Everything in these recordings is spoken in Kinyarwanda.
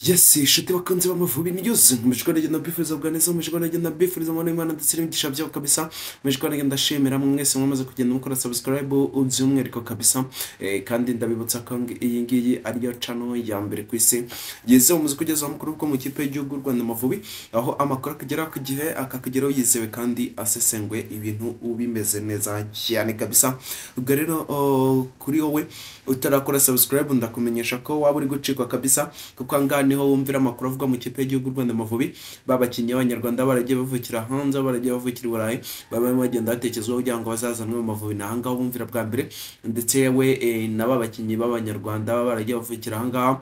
Yes, inshuti bakunze b'Amavubi News mujwe nagenda bifuriza bwa neza mujwe nagenda bifuriza mu Imana ndetse n'imigisha byaho kabisa mujwe nagenda shemera mwese mwamaze kugenda mukora subscribe uzumweriko kabisa kandi ndabibutsa ko iyi ngiyi ari yo channel ya mbere ku isi yeze umuzi kugeza amakuru ko mu kipe y'igihugu Rwanda Amavubi aho amakuru akagera ku gihe akakugeraho yizewe kandi asesengwe ibintu ubimeze neza cyane kabisa. Ubwo rero kuri wowe utarakora subscribe ndakumenyesha ko waba uri gucikwa kabisa kuko niho wumvira amakuru avuga mu kipe y'igihugu Rwanda Amavubi babakinnyi b'Abanyarwanda baragiye bavukira hanze baragiye bavukira Burayi baba bagenda batekezwaho kugira ngo bazazanwe mu Mavubi nahanga wumvira bwa mbere ndetse yewe n'ababakinnyi b'Abanyarwanda baragiye bavukira hanga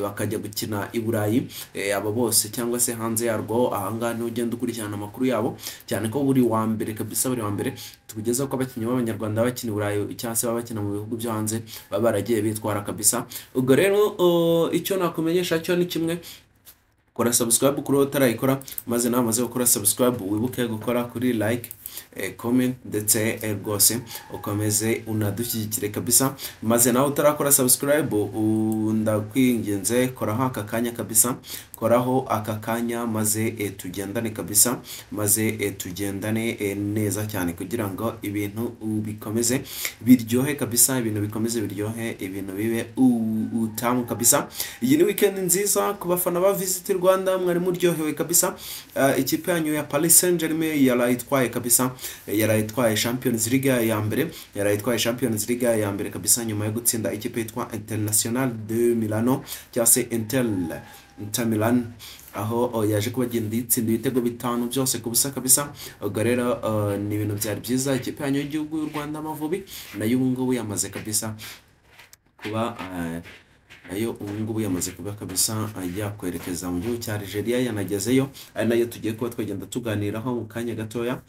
bakajya gukina i Burayi abo bose cyangwa se hanze yarwo ahanga niho ugenda ukurikirana amakuru yabo cyane ko buri wa mbere kabisa buri wa mbere tugeza ko abakinnyi b'Abanyarwanda bakina i Burayi cyangwa se babakina mu bihugu byo hanze baba baragiye bitwara kabisa. Ubwo rero icyo nakumenyesha cyo ni kimwe, kora subscribe kuri utarayikora maze namaze gukora subscribe wibuke gukora kuri like comment ndetse rwose ukomeze unadushyigikire kabisa, maze nawe utarakora subscribe ndakwinginze koraho aka kanya kabisa, koraho aka kanya maze tugendane kabisa, maze tugendane neza cyane kugira ngo ibintu bikomeze biryohe kabisa, ibintu bikomeze biryohe, ibintu bibe utamu kabisa. Iyi ni weekend nziza ku bafana ba Visit Rwanda, mwari muryohewe kabisa. Ikipe yanyu ya Paris Saint-Germain yarayitwaye kabisa, yarayitwaye Champions League ya mbere, yarayitwaye Champions League ya mbere kabisa nyuma yo gutsinda ikipe yitwa International de Milano cyangwa se Inter Milan, aho yaje kubagenda itsinda ibitego bitanu byose ku busa kabisa. Ubwo rero ni ibintu byari byiza. Ikipe yanyu y'igihugu y'u Rwanda Amavubi nayo ubu ngubu yamaze kabisa kuba nayo ubu ngubu yamaze kuba kabisa yakwerekeza mu gihugu cya Algeria, yanagezeyo ari nayo tugiye kuba twagenda tuganiraho mu kanya gatoya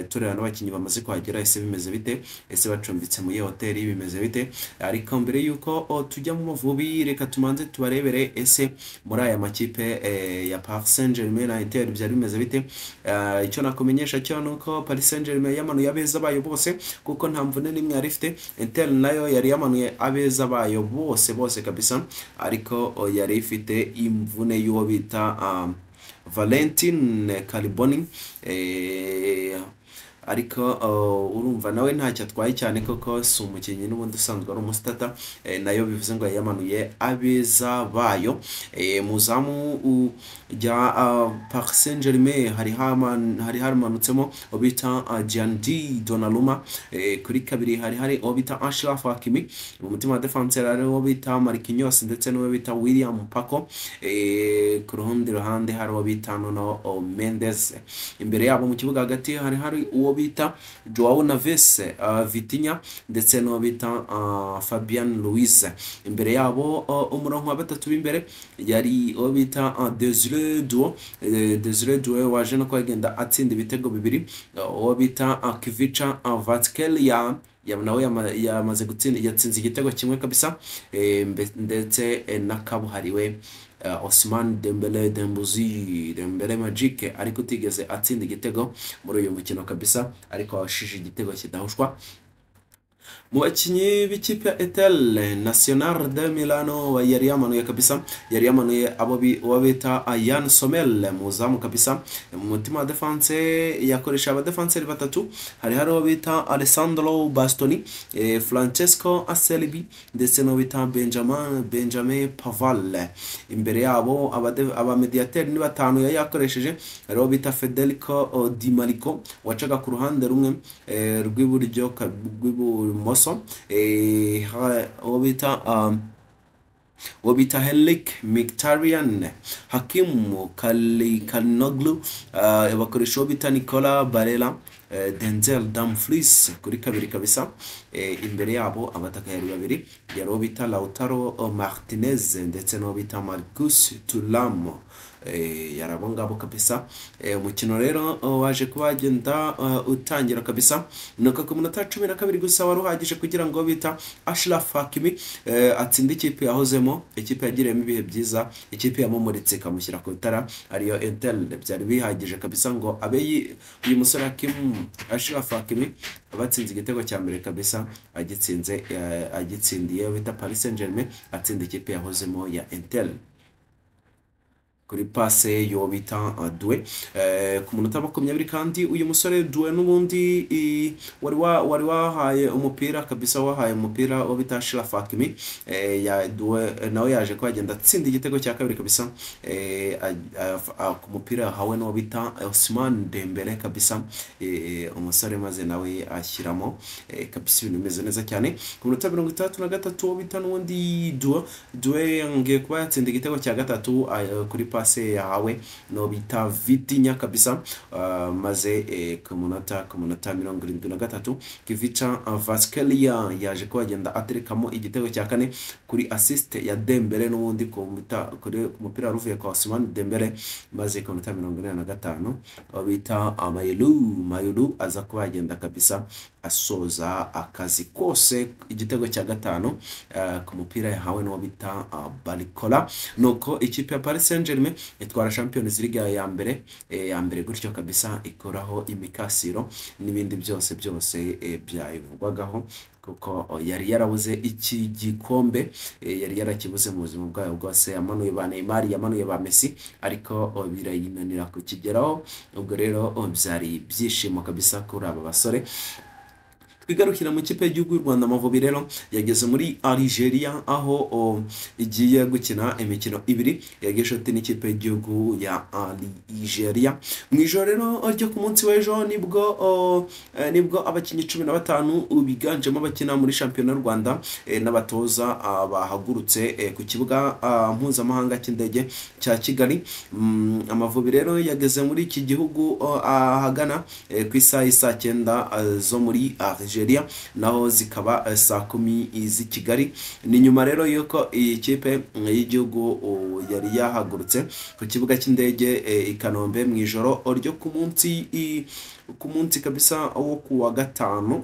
tureba n'abakinnyi bamaze kuhagera ese bimeze bite, ese bacumbitse mu hoteli bimeze bite. Ariko mbere yuko tujya mu Mavubi reka tumanze tubarebere ese muri aya makipe ya Paris Saint-Germain na Inter byari bimeze bite. Icyo nakumenyesha cyo nuko Paris Saint-Germain yamanuye abeza bayo bose kuko nta mvune n'imwe yari ifite. Inter nayo yari yamanuye abeza bayo bose kabisa, ariko yari ifite imvune y'uwo bita Valentin Caliboni, ariko urumva nawe ntacyo atwaye cyane koko si umukinnyi n'ubundi usanzwe ari umusitata, nayo bivuze ngo yamanuye abeza bayo. Muzamu rya Paris Saint-Germain hari harimanutsemo obita Gianluigi Donnarumma, kuri kabiri hari obita Achraf Hakimi, mu mutima wa defense hari obita Marquinhos ndetse n'uwo bita William Paco, ku rundi ruhande hari obita Nuno Mendes. Imbere yabo mu kibuga hagati hari uwo bita Joao Neves, Vitinha ndetse n'uwo bita Fabian Ruiz. Imbere yabo umurongo wa batatu w'imbere yari uwo bita Desire Doué waje no kwagenda atsinda ibitego bibiri, uwo bita Kvicha Kvaratskhelia nawe yamaze gutsinda yatsinze igitego kimwe kabisa, ndetse nakabuhariwe Ousmane Dembele Magic ariko utigeze atsinda igitego muri uyu mukino kabisa, ariko washije igitego kidahushwa. Mu bakinnyi b'ikipe ya Inter Nacional de Milano yari yamanuye kabisa, yari yamanuye abo bita Yann Sommer muzamu kabisa. Mu mutima wa defense yakoresha abadefenseri batatu, hari abo bita Alessandro Bastoni, Francesco Acerbi ndetse no bita Benjamin Pavard. Imbere yabo abamediateur ni batanu yakoresheje, hari abo bita Federico Di Marco wacaga ku ruhande rumwe rw'iburyo rw'ibumoso, wobita Henrik Mkhitaryan, Hakim Calhanoglu, bakoresha wobita Nicola Barella, Denzel Dumfries kuri kabiri kabisa. Imbere yabo abataka yari babiri yari wobita Lautaro Martinez ndetse no bita Marcus Thuram, yarabo ngabo kabisa. Umukino rero waje kubagenda utangira kabisa nuko ku munota 12 gusa wari uhagije kugira ngo bita Achraf Hakimi atsinda ikipe yahozemo, ikipe yagiremo ibihe byiza, ikipe yamumuritse kamushyira ku tara ariyo Inter. Byari bihagije kabisa ngo abe uyu musore Achraf Hakimi abatsinze igitego cya mbere kabisa, agitsindiye bita Paris Saint-Germain atsinda ikipe yahozemo ya Inter. kuri pase yo bita Doué ku munota 20 kandi uyu musore Doué n'ubundi wari wahaye umupira kabisa, wahaye umupira wo bita Achraf Hakimi ya Doué nawe yaje kwagenda atsinda igitego cya kabiri kabisa ku mupira yahawe no bita Ousmane Dembele kabisa umusore maze nawe ashyiramo kabisa ibintu bimeze neza cyane. Ku munota 33 wo bita n'ubundi Doué ngiye kuba yatsinda igitego cya gatatu kuri pase yahawe no bita Vitinha kabisa maze ku munota 73 Kvicha Vasquelia yaje kwagenda aterekamo igitego cya kane kuri assist ya Dembele n'ubundi ku mupira ruvuye kwa Ousmane Dembele maze ku munota 45 bita Mayulu aza kwagenda kabisa asoza akazi kose igitego cya gatanu ku mupira yahawe no bita Barcola. Nuko ikipe ya Paris Saint-Germain itwara Champions League ya mbere gutyo kabisa ikoraho imikasiro n'ibindi byose byayivugwagaho kuko yari yarabuze iki gikombe yari yarakibuze mu buzima bwayo bwose. Yamanuye ba Neymar, yamanuye ba Messi, ariko birayinanira kukigeraho. Ubwo rero byari byishimo kabisa kuri aba basore. Twigarukira mu kipe y'igihugu y'u Rwanda Amavubi rero yageze muri Algeria aho igiye gukina imikino ibiri yageshote n'ikipe y'igihugu ya Algeria. Mu ijoro rero ryo ku munsi w'ejo nibwo abakinnyi 15 biganjemo abakina muri shampiyona y'u Rwanda n'abatoza bahagurutse ku kibuga mpuzamahanga cy'indege cya Kigali. Amavubi rero yageze muri iki gihugu ahagana ku isaha 9 zo muri Algeria, naho zikaba saa 10 z'i Kigali. Ni nyuma rero yuko iyi kipe y'igihugu yari yahagurutse ku kibuga cy'indege i Kanombe mu ijoro ryo ku munsi kabisa wo kuwa gatanu.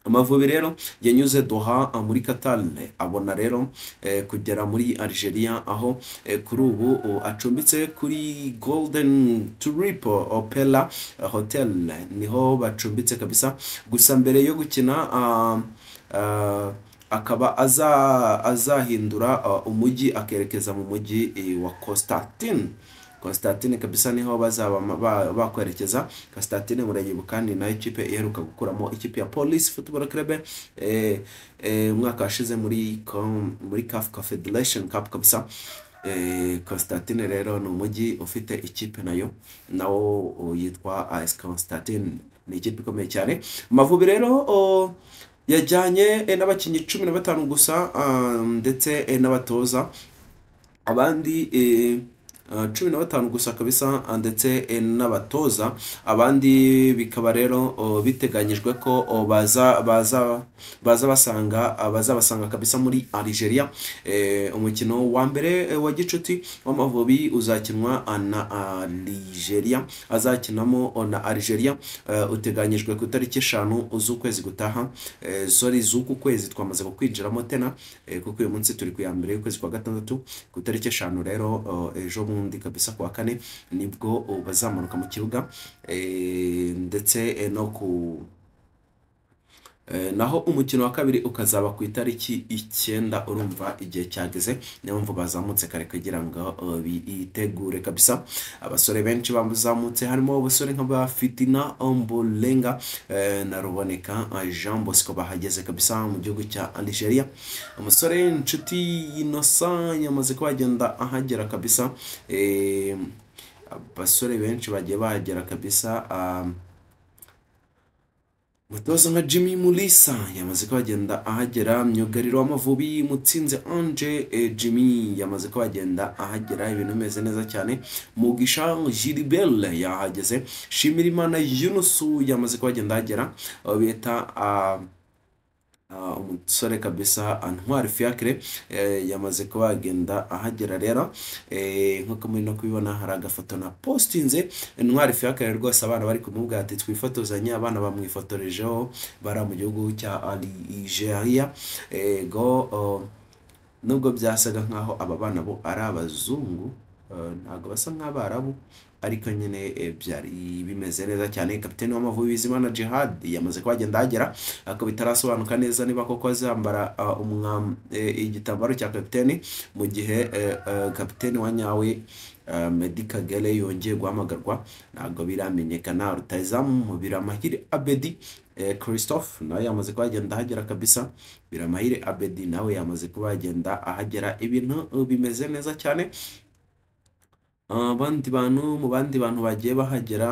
Amavubi rero yanyuze Doha muri Qatar, abona rero kugera muri Algeria aho kuri ubu acumbitse kuri Golden Tulip Opera Hotel, niho bacumbitse kabisa. Gusa mbere yo gukina akaba azahindura umujyi akerekeza mu mujyi wa Constantine kabisa, niho bazaba bakwerekeza. Constantine murayibuka ni nayo ikipe iheruka gukuramo ikipe ya Police Football Club umwaka washize muri CAF Confederation Cup kabisa. Constantine rero ni umujyi ufite ikipe nawo yitwa AS Constantine, ni ikipe ikomeye cyane. Amavubi rero yajyanye n'abakinnyi 15 gusa ndetse n'abatoza abandi 15 gusa kabisa ndetse n'abatoza abandi. Bikaba rero biteganyijwe ko bazabasanga kabisa muri Algeria. Umukino wa mbere wa gicuti w'Amavubi uzakinwa na Algeria, azakinamo na Algeria uteganyijwe ku tariki 5 z'ukwezi gutaha. Z'uku kwezi twamaze kwinjiramo tena kuko uyu munsi turi ku ya mbere y'ukwezi kwa gatandatu. Ku tariki 5 rero ejo bundi kabisa kwa kane nibwo bazamanuka mu kibuga ndetse naho umukino wa kabiri ukazaba ku itariki 9. Urumva igihe cyageze, niyo mvu bazamutse kare kugira ngo bitegure kabisa. Abasore benshi bamuzamutse harimo abasore nka Fitina Ombolenga na Ruboneka Jean Bosco bahageze kabisa mu gihugu cya Algeria. Umusore Nshuti Innocent yamaze kwagenda ahagera kabisa. Abasore benshi bagiye bahagera kabisa. Mutoza nka Jimmy Mulisa yamaze kwagenda ahagera. Myugariro w'Amavubi Mutsinze Ange Jimmy yamaze kwagenda ahagera, ibintu bimeze neza cyane. Mugisha Gilbert yahageze. Shimirimana Yunus yamaze kwagenda ahagera. Bita umusore kabisa Ntwari Fiacre yamaze kwagenda ahagera rero. Nkuko muri no kubibona hari agafoto na postinze Ntwari Fiacre rwose abana bari kumubwira ati twifotozanye. Abana bamwifotorejeho bara mu gihugu cya Algeria. Nubwo byasaga nkaho aba bana bo ari abazungu ntabwo basa nk'abarabu ariko nyine byari bimeze neza cyane. Kapiteni w'Amavubi Bizimana Djihad yamaze kuhagenda ahagera, ariko bitarasobanuka neza niba koko azambara igitambaro cya kapiteni mu gihe kapiteni wa nyawe Meddie Kagere yongeye guhamagarwa, ntabwo biramenyekana. Rutahizamu Biramahire Abedi Christophe nawe yamaze kuhagenda ahagera kabisa. Biramahire Abedi nawe yamaze kuhagenda ahagera, ibintu bimeze neza cyane. Mu bandi bantu bagiye bahagera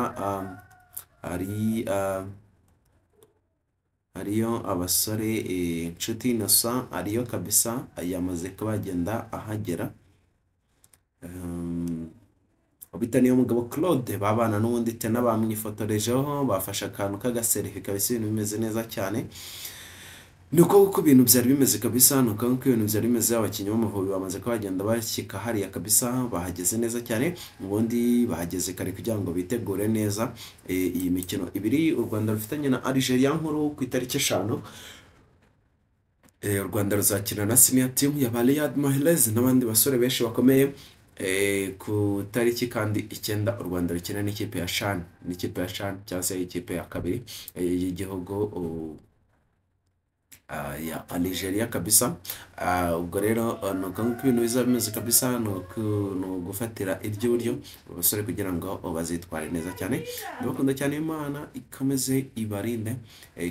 hariyo abasore Nshuti Innocent ariyo kabisa yamaze kubagenda ahagera. Ubita niyo mugabo Claude babana n'ubundi tena bamwifotorejeho, bafashe akantu k'agaselfie kabisa, ibintu bimeze neza cyane. Nuko uko ibintu byari bimeze kabisa, nuko ibintu byari bimeze. Abakinnyi b'Amavubi bamaze kubagenda bashyika hariya kabisa, bahageze neza cyane, ubundi bahageze kare kugira ngo bitegure neza iyi mikino ibiri u Rwanda rufitanye na Algeria nkuru ku itariki 5. U Rwanda ruzakina na senior team ya Riyad Mahrez n'abandi basore benshi bakomeye ku tariki kandi 9. U Rwanda rukina n'ikipe ya Shan, cyangwa se ikipe ya kabiri y'igihugu ya Algeria kabisa. Ubwo rero nuko ibintu bizaba bimeze kabisa, gufatira iry'uburyo abasore kugira ngo bazitware neza cyane. Ndabakunda cyane, Imana ikomeze ibarinde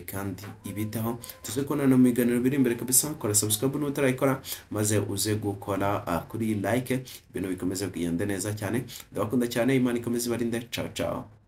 kandi ibitaho. Tuze kubonana mu biganiro biri imbere kabisa. Kora subscribe n'utarayikora, maze uze gukora kuri like, ibintu bikomeze kugenda neza cyane. Ndabakunda cyane, Imana ikomeze ibarinde. Ciao ciao.